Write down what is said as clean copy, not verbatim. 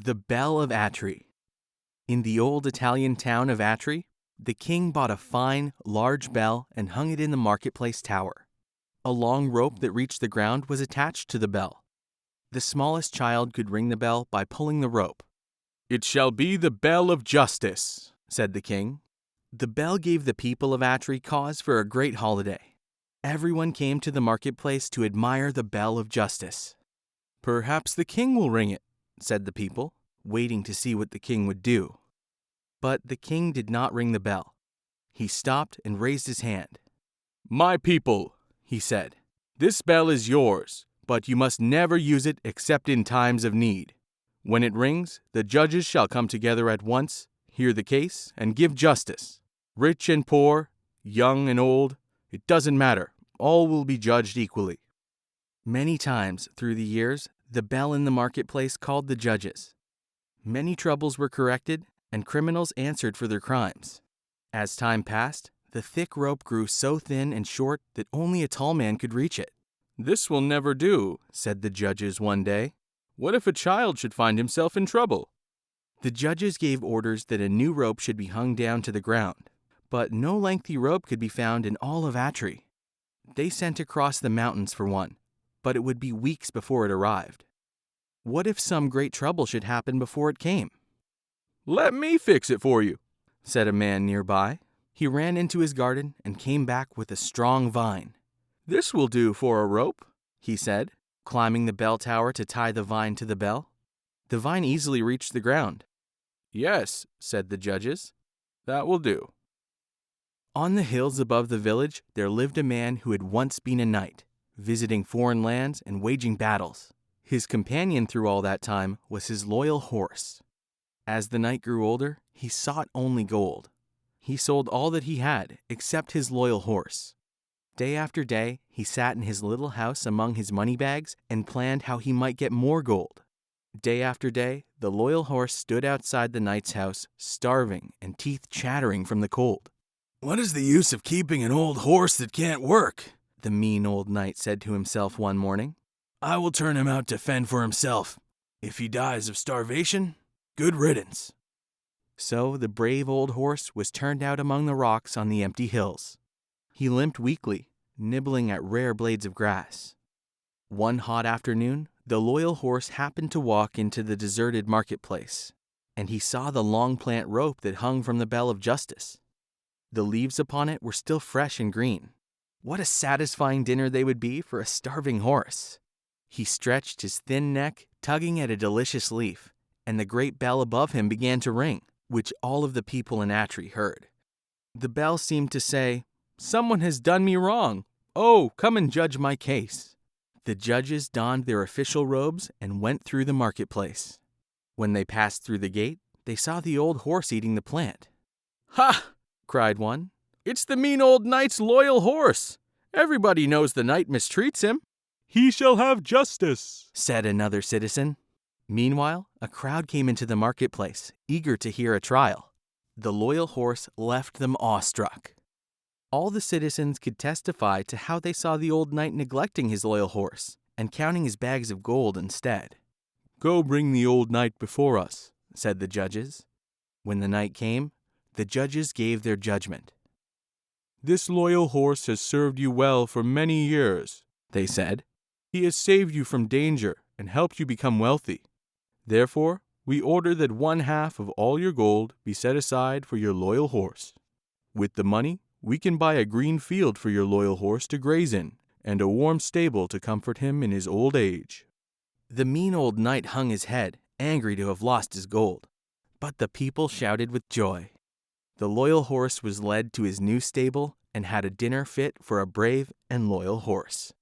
The Bell of Atri. In the old Italian town of Atri, the king bought a fine, large bell and hung it in the marketplace tower. A long rope that reached the ground was attached to the bell. The smallest child could ring the bell by pulling the rope. "It shall be the bell of justice," said the king. The bell gave the people of Atri cause for a great holiday. Everyone came to the marketplace to admire the bell of justice. "Perhaps the king will ring it," said the people, waiting to see what the king would do. But the king did not ring the bell. He stopped and raised his hand. "My people," he said, "this bell is yours, but you must never use it except in times of need. When it rings, the judges shall come together at once, hear the case, and give justice. Rich and poor, young and old, it doesn't matter. All will be judged equally." Many times through the years, the bell in the marketplace called the judges. Many troubles were corrected, and criminals answered for their crimes. As time passed, the thick rope grew so thin and short that only a tall man could reach it. "This will never do," said the judges one day. "What if a child should find himself in trouble?" The judges gave orders that a new rope should be hung down to the ground, but no lengthy rope could be found in all of Atri. They sent across the mountains for one, but it would be weeks before it arrived. What if some great trouble should happen before it came? "Let me fix it for you," said a man nearby. He ran into his garden and came back with a strong vine. "This will do for a rope," he said, climbing the bell tower to tie the vine to the bell. The vine easily reached the ground. "Yes," said the judges, "that will do." On the hills above the village, there lived a man who had once been a knight, visiting foreign lands and waging battles. His companion through all that time was his loyal horse. As the knight grew older, he sought only gold. He sold all that he had, except his loyal horse. Day after day, he sat in his little house among his money bags and planned how he might get more gold. Day after day, the loyal horse stood outside the knight's house, starving and teeth chattering from the cold. "What is the use of keeping an old horse that can't work?" the mean old knight said to himself one morning. "I will turn him out to fend for himself. If he dies of starvation, good riddance." So the brave old horse was turned out among the rocks on the empty hills. He limped weakly, nibbling at rare blades of grass. One hot afternoon, the loyal horse happened to walk into the deserted marketplace, and he saw the long plant rope that hung from the bell of justice. The leaves upon it were still fresh and green. What a satisfying dinner they would be for a starving horse! He stretched his thin neck, tugging at a delicious leaf, and the great bell above him began to ring, which all of the people in Atri heard. The bell seemed to say, "Someone has done me wrong. Oh, come and judge my case." The judges donned their official robes and went through the marketplace. When they passed through the gate, they saw the old horse eating the plant. "Ha!" cried one. "It's the mean old knight's loyal horse. Everybody knows the knight mistreats him." "He shall have justice," said another citizen. Meanwhile, a crowd came into the marketplace, eager to hear a trial. The loyal horse left them awestruck. All the citizens could testify to how they saw the old knight neglecting his loyal horse and counting his bags of gold instead. "Go bring the old knight before us," said the judges. When the night came, the judges gave their judgment. "This loyal horse has served you well for many years," they said. "He has saved you from danger and helped you become wealthy. Therefore, we order that 1/2 of all your gold be set aside for your loyal horse. With the money, we can buy a green field for your loyal horse to graze in, and a warm stable to comfort him in his old age." The mean old knight hung his head, angry to have lost his gold. But the people shouted with joy. The loyal horse was led to his new stable and had a dinner fit for a brave and loyal horse.